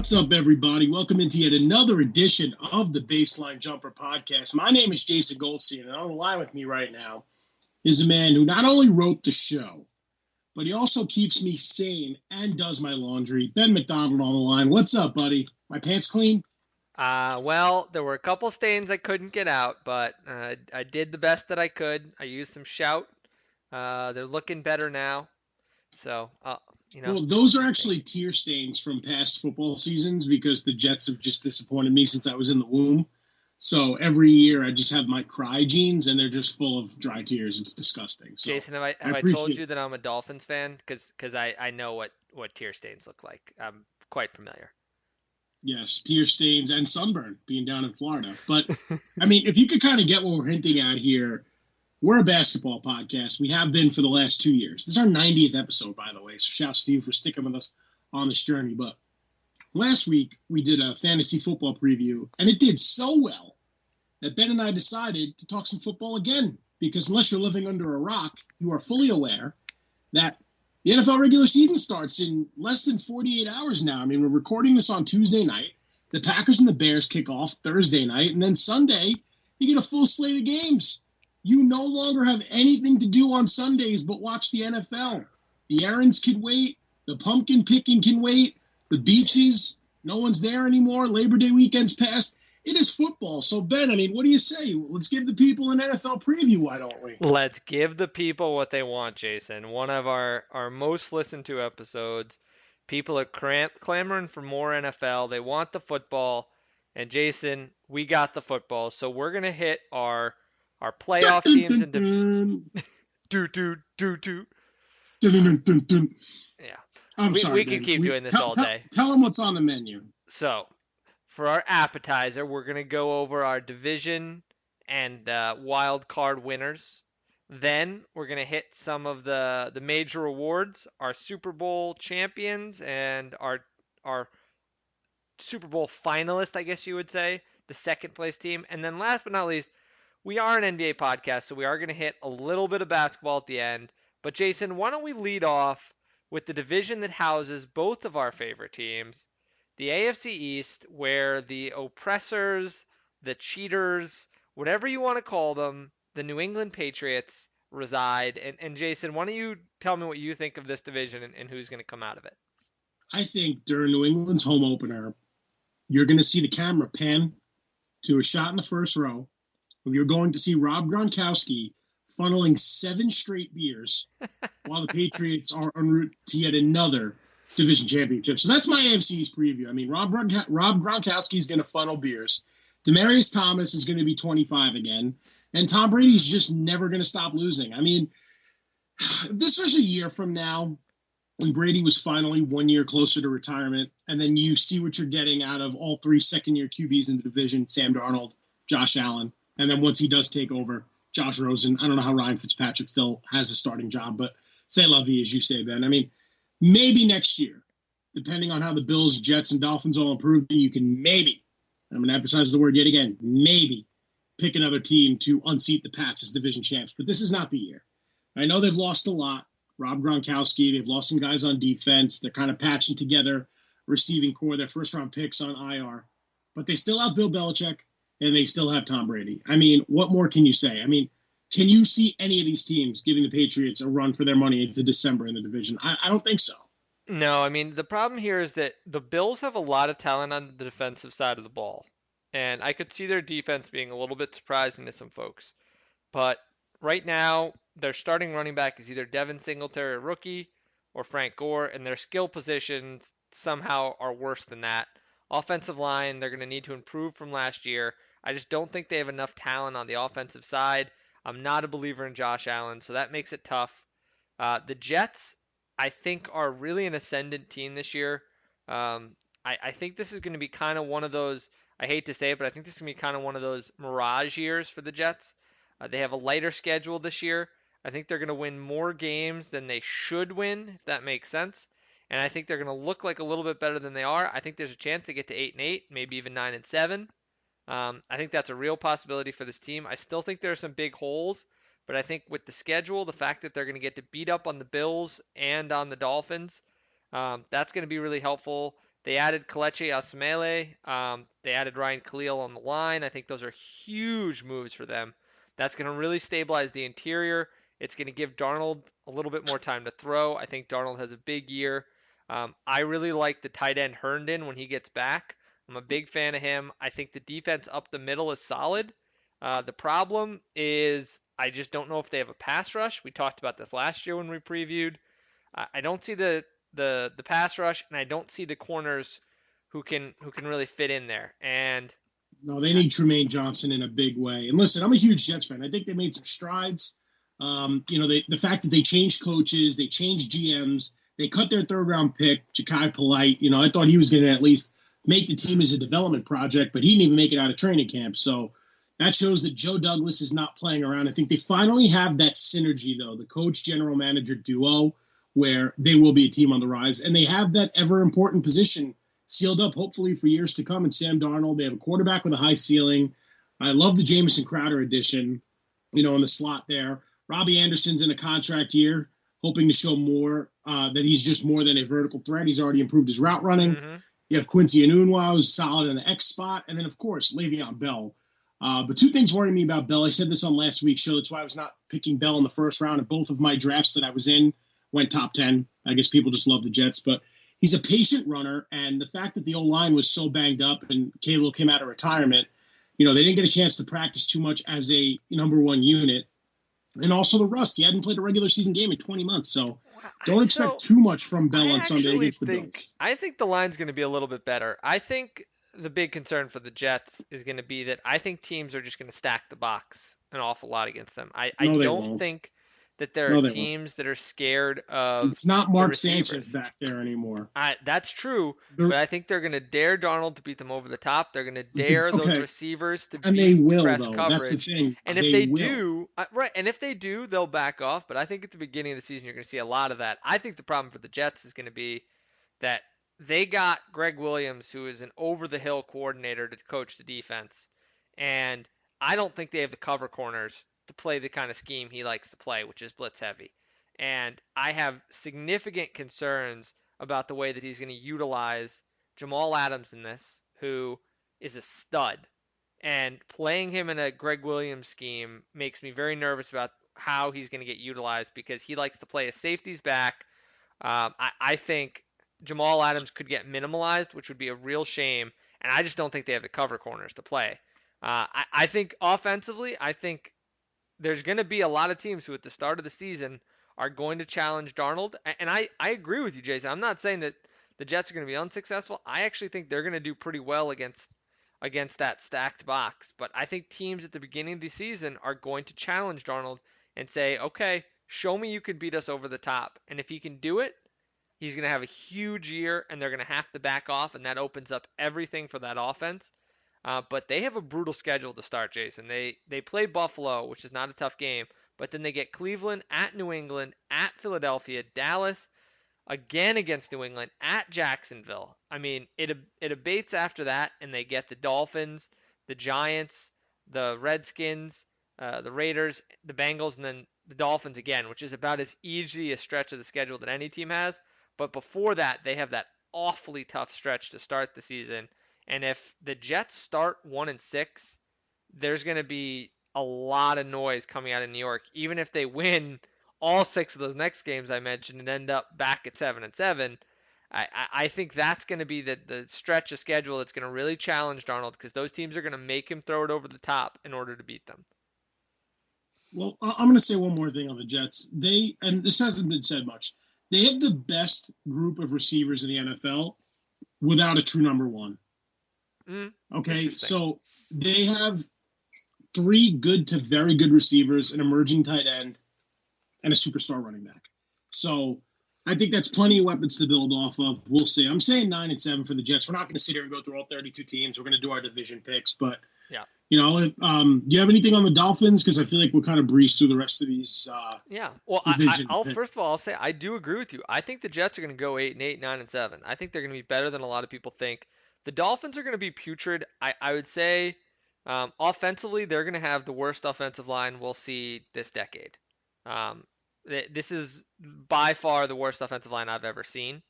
What's up, everybody? Welcome into yet another edition of the Baseline Jumper Podcast. My name is Jason Goldstein, and on the line with me right now is a man who not only wrote the show, but he also keeps me sane and does my laundry. Ben McDonald on the line. What's up, buddy? My pants clean? Well, there were a couple stains I couldn't get out, but I did the best that I could. I used some Shout. They're looking better now. So, Well, no those are complaints. actually tear stains from past football seasons because the Jets have just disappointed me since I was in the womb. So every year I just have my cry jeans, and they're just full of dry tears. It's disgusting. So Jason, I have I told appreciate you that I'm a Dolphins fan? Because I know what tear stains look like. I'm quite familiar. Yes, tear stains and sunburn being down in Florida. But, I mean, if you could kind of get what we're hinting at here, we're a basketball podcast. We have been for the last 2 years. This is our 90th episode, by the way. So shout out to Steve for sticking with us on this journey. But last week, we did a fantasy football preview, and it did so well that Ben and I decided to talk some football again. Because unless you're living under a rock, you are fully aware that the NFL regular season starts in less than 48 hours now. I mean, we're recording this on Tuesday night. The Packers and the Bears kick off Thursday night. And then Sunday, you get a full slate of games. You no longer have anything to do on Sundays but watch the NFL. The errands can wait. The pumpkin picking can wait. The beaches, no one's there anymore. Labor Day weekend's passed. It is football. So, Ben, I mean, what do you say? Let's give the people an NFL preview, why don't we? Let's give the people what they want, Jason. One of our most listened to episodes. People are clamoring for more NFL. They want the football. And Jason, we got the football. So we're gonna hit our Dun, playoff dun, teams dun, and dun. do. Dun, dun, dun, dun, dun. Yeah. I'm sorry, We could Ben. keep doing this Tell, all tell, day. tell them what's on the menu. So, for our appetizer, we're going to go over our division and wild card winners. Then we're going to hit some of the major awards, our Super Bowl champions and our Super Bowl finalist, I guess you would say, the second place team. And then last but not least, we are an NBA podcast, so we are going to hit a little bit of basketball at the end. But Jason, why don't we lead off with the division that houses both of our favorite teams, the AFC East, where the oppressors, the cheaters, whatever you want to call them, the New England Patriots reside. And Jason, why don't you tell me what you think of this division and who's going to come out of it? I think during New England's home opener, you're going to see the camera pan to a shot in the first row. You're going to see Rob Gronkowski funneling 7 straight beers while the Patriots are en route to yet another division championship. So that's my AFC's preview. I mean, Rob Gronkowski is going to funnel beers. Demaryius Thomas is going to be 25 again. And Tom Brady's just never going to stop losing. I mean, if this was a year from now when Brady was finally 1 year closer to retirement, and then you see what you're getting out of all 3 second-year QBs in the division, Sam Darnold, Josh Allen, and then once he does take over, Josh Rosen. I don't know how Ryan Fitzpatrick still has a starting job, but say la vie, as you say, Ben. I mean, maybe next year, depending on how the Bills, Jets, and Dolphins all improve, you can maybe, I'm going to emphasize the word yet again, maybe pick another team to unseat the Pats as division champs. But this is not the year. I know they've lost a lot. Rob Gronkowski, they've lost some guys on defense. They're kind of patching together receiving core, their first-round picks on IR. But they still have Bill Belichick, and they still have Tom Brady. I mean, what more can you say? I mean, can you see any of these teams giving the Patriots a run for their money into December in the division? I don't think so. No, I mean, the problem here is that the Bills have a lot of talent on the defensive side of the ball. And I could see their defense being a little bit surprising to some folks. But right now, their starting running back is either Devin Singletary, a rookie, or Frank Gore, and their skill positions somehow are worse than that. Offensive line, they're going to need to improve from last year. I just don't think they have enough talent on the offensive side. I'm not a believer in Josh Allen, so that makes it tough. The Jets, I think, are really an ascendant team this year. I think this is going to be kind of one of those, I hate to say it, but I think this is going to be kind of one of those mirage years for the Jets. They have a lighter schedule this year. I think they're going to win more games than they should win, if that makes sense. And I think they're going to look like a little bit better than they are. I think there's a chance to get to 8-8, maybe even 9-7. I think that's a real possibility for this team. I still think there are some big holes, but I think with the schedule, the fact that they're going to get to beat up on the Bills and on the Dolphins, that's going to be really helpful. They added Kelechi Osemele. They added Ryan Khalil on the line. I think those are huge moves for them. That's going to really stabilize the interior. It's going to give Darnold a little bit more time to throw. I think Darnold has a big year. I really like the tight end Herndon when he gets back. I'm a big fan of him. I think the defense up the middle is solid. The problem is I just don't know if they have a pass rush. We talked about this last year when we previewed. I don't see the pass rush, and I don't see the corners who can really fit in there. And No, they need Tremaine Johnson in a big way. And listen, I'm a huge Jets fan. I think they made some strides. The fact that they changed coaches, they changed GMs, they cut their third round pick, Ja'Kai Polite. I thought he was going to at least make the team as a development project, but he didn't even make it out of training camp. So that shows that Joe Douglas is not playing around. I think they finally have that synergy, though, the coach general manager duo, where they will be a team on the rise. And they have that ever important position sealed up, hopefully, for years to come in Sam Darnold. They have a quarterback with a high ceiling. I love the Jamison Crowder addition, in the slot there. Robbie Anderson's in a contract year, hoping to show more, that he's just more than a vertical threat. He's already improved his route running. mm-hmm. You have Quincy Enunwa, who's solid in the X spot. And then, of course, Le'Veon Bell. But two things worry me about Bell. I said this on last week's show. That's why I was not picking Bell in the first round. And both of my drafts that I was in went top 10. I guess people just love the Jets. But he's a patient runner. And the fact that the O-line was so banged up and Caleb came out of retirement, they didn't get a chance to practice too much as a number one unit. And also the rust. He hadn't played a regular season game in 20 months. So don't expect too much from Bell on Sunday against the Bills. I think the line's going to be a little bit better. I think the big concern for the Jets is going to be that I think teams are just going to stack the box an awful lot against them. I don't think that there are teams that are scared of. It's not Mark Sanchez back there anymore. That's true, but I think they're going to dare Darnold to beat them over the top. They're going to dare those receivers to beat they will, press though. coverage. That's the thing. And if they do, and if they do, they'll back off. But I think at the beginning of the season, you're going to see a lot of that. I think the problem for the Jets is going to be that they got Greg Williams, who is an over-the-hill coordinator to coach the defense, and I don't think they have the cover corners to play the kind of scheme he likes to play, which is blitz heavy. And I have significant concerns about the way that he's going to utilize Jamal Adams in this, who is a stud. And playing him in a Greg Williams scheme makes me very nervous about how he's going to get utilized because he likes to play his safeties back. I think Jamal Adams could get minimalized, which would be a real shame. And I just don't think they have the cover corners to play. I think offensively, there's going to be a lot of teams who at the start of the season are going to challenge Darnold. And I agree with you, Jason. I'm not saying that the Jets are going to be unsuccessful. I actually think they're going to do pretty well against that stacked box. But I think teams at the beginning of the season are going to challenge Darnold and say, okay, show me you can beat us over the top. And if he can do it, he's going to have a huge year and they're going to have to back off. And that opens up everything for that offense. But they have a brutal schedule to start, Jason. They play Buffalo, which is not a tough game, but then they get Cleveland, at New England, at Philadelphia, Dallas, again against New England, at Jacksonville. I mean, it abates after that, and they get the Dolphins, the Giants, the Redskins, the Raiders, the Bengals, and then the Dolphins again, which is about as easy a stretch of the schedule that any team has. But before that, they have that awfully tough stretch to start the season. And if the Jets start 1-6, there's going to be a lot of noise coming out of New York. Even if they win all 6 of those next games I mentioned and end up back at 7-7, I think that's going to be the stretch of schedule that's going to really challenge Darnold because those teams are going to make him throw it over the top in order to beat them. Well, I'm going to say one more thing on the Jets. And this hasn't been said much, they have the best group of receivers in the NFL without a true number one. Okay, so they have 3 good to very good receivers, an emerging tight end, and a superstar running back. So I think that's plenty of weapons to build off of. We'll see. I'm saying 9-7 for the Jets. We're not going to sit here and go through all 32 teams. We're going to do our division picks. But, yeah. Do you have anything on the Dolphins? Because I feel like we'll kind of breeze through the rest of these Yeah. Well, first of all, I'll say I do agree with you. I think the Jets are going to go 8-8, 9-7. I think they're going to be better than a lot of people think. The Dolphins are going to be putrid. I would say offensively, they're going to have the worst offensive line we'll see this decade. This is by far the worst offensive line I've ever seen.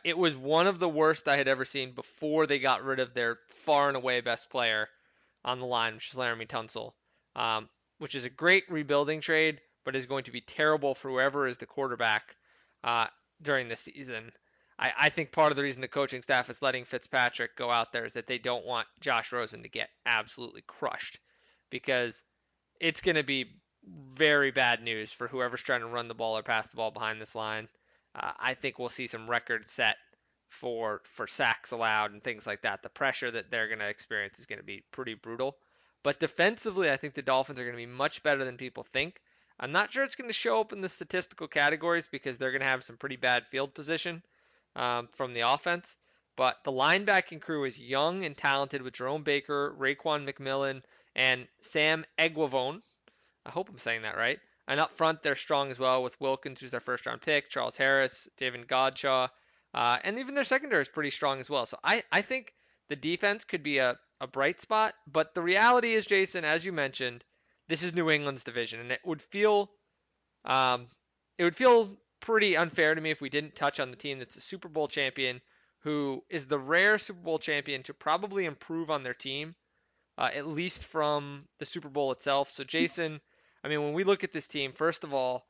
It was one of the worst I had ever seen before they got rid of their far and away best player on the line, which is Laramie Tunsil, um, which is a great rebuilding trade, but is going to be terrible for whoever is the quarterback uh, during the season. I think part of the reason the coaching staff is letting Fitzpatrick go out there is that they don't want Josh Rosen to get absolutely crushed because it's going to be very bad news for whoever's trying to run the ball or pass the ball behind this line. I think we'll see some records set for sacks allowed and things like that. The pressure that they're going to experience is going to be pretty brutal. But defensively, I think the Dolphins are going to be much better than people think. I'm not sure it's going to show up in the statistical categories because they're going to have some pretty bad field position from the offense. But the linebacking crew is young and talented with Jerome Baker, Raekwon McMillan, and Sam Eguavoen. I hope I'm saying that right. And up front, they're strong as well with Wilkins, who's their first round pick, Charles Harris, David Godshaw, and even their secondary is pretty strong as well. So I think the defense could be a bright spot. But the reality is, Jason, as you mentioned, this is New England's division, and um, it would feel pretty unfair to me if we didn't touch on the team that's a Super Bowl champion, who is the rare Super Bowl champion to probably improve on their team at least from the Super Bowl itself. So, Jason, I mean, when we look at this team, first of all,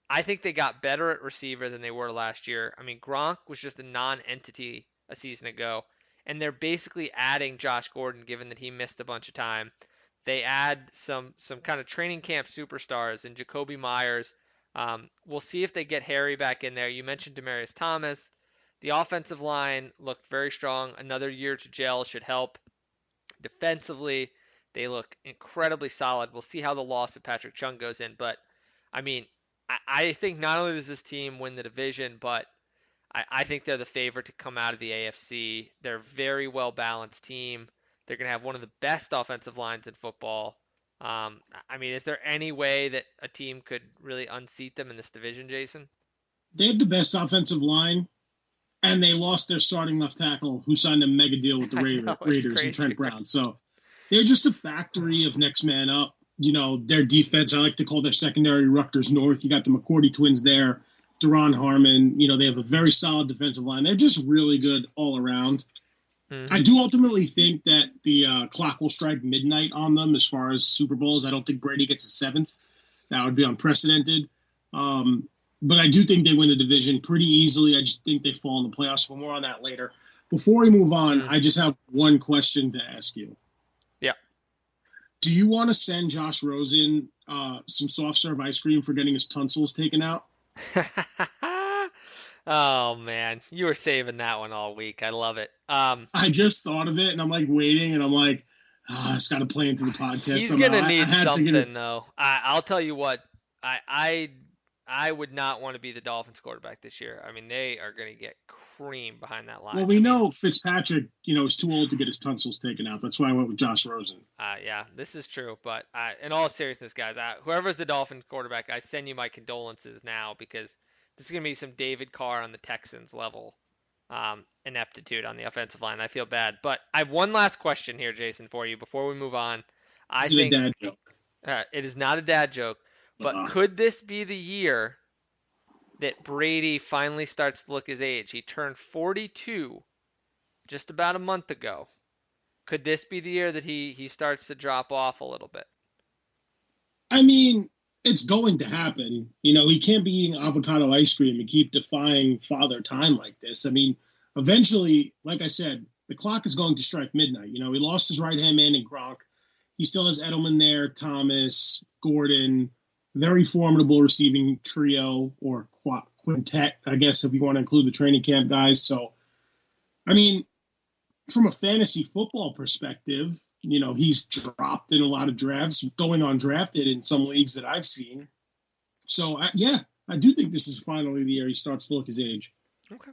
I think they got better at receiver than they were last year. I mean, Gronk was just a non-entity a season ago, and they're basically adding Josh Gordon, given that he missed a bunch of time. They add some kind of training camp superstars in Jacoby Myers. We'll see if they get Harry back in there. You mentioned Demaryius Thomas. The offensive line looked very strong. Another year to gel should help. Defensively, they look incredibly solid. We'll see how the loss of Patrick Chung goes in, but I mean, I think not only does this team win the division, but I think they're the favorite to come out of the AFC. They're a very well balanced team. They're going to have one of the best offensive lines in football. I mean, is there any way that a team could really unseat them in this division, Jason? They have the best offensive line, and they lost their starting left tackle, who signed a mega deal with the Raiders and Trent Brown. So they're just a factory of next man up. You know, their defense, I like to call their secondary Rutgers North. You got the McCourty twins there, Deron Harmon. You know, they have a very solid defensive line. They're just really good all around. Mm-hmm. I do ultimately think that the clock will strike midnight on them as far as Super Bowls. I don't think Brady gets a seventh. That would be unprecedented. But I do think they win the division pretty easily. I just think they fall in the playoffs. But more on that later. Before we move on, I just have one question to ask you. Yeah. Do you want to send Josh Rosen some soft serve ice cream for getting his tonsils taken out? Oh, man. You were saving that one all week. I love it. I just thought of it, and I'm like waiting, and I'm like, it's got to play into the podcast. He's going to need something, though. I'll tell you what. I would not want to be the Dolphins quarterback this year. I mean, they are going to get cream behind that line. Well, we know Fitzpatrick, is too old to get his tonsils taken out. That's why I went with Josh Rosen. Yeah, this is true. But in all seriousness, guys, whoever's the Dolphins quarterback, I send you my condolences now because this is going to be some David Carr on the Texans level ineptitude on the offensive line. I feel bad. But I have one last question here, Jason, for you before we move on. Is it a dad joke? It is not a dad joke. But could this be the year that Brady finally starts to look his age? He turned 42 just about a month ago. Could this be the year that he starts to drop off a little bit? I mean, it's going to happen. He can't be eating avocado ice cream and keep defying father time like this. I mean, eventually, like I said, the clock is going to strike midnight. He lost his right-hand man in Gronk. He still has Edelman there, Thomas, Gordon, very formidable receiving trio or quintet, I guess, if you want to include the training camp guys. So, I mean, from a fantasy football perspective, he's dropped in a lot of drafts, going undrafted in some leagues that I've seen. So, I do think this is finally the year he starts to look his age. Okay.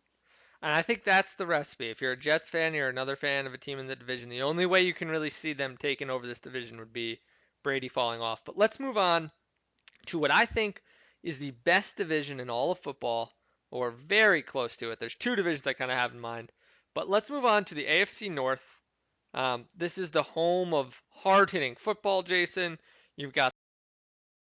And I think that's the recipe. If you're a Jets fan, you're another fan of a team in the division, the only way you can really see them taking over this division would be Brady falling off. But let's move on to what I think is the best division in all of football, or very close to it. There's two divisions I kind of have in mind. But let's move on to the AFC North. This is the home of hard-hitting football, Jason. You've got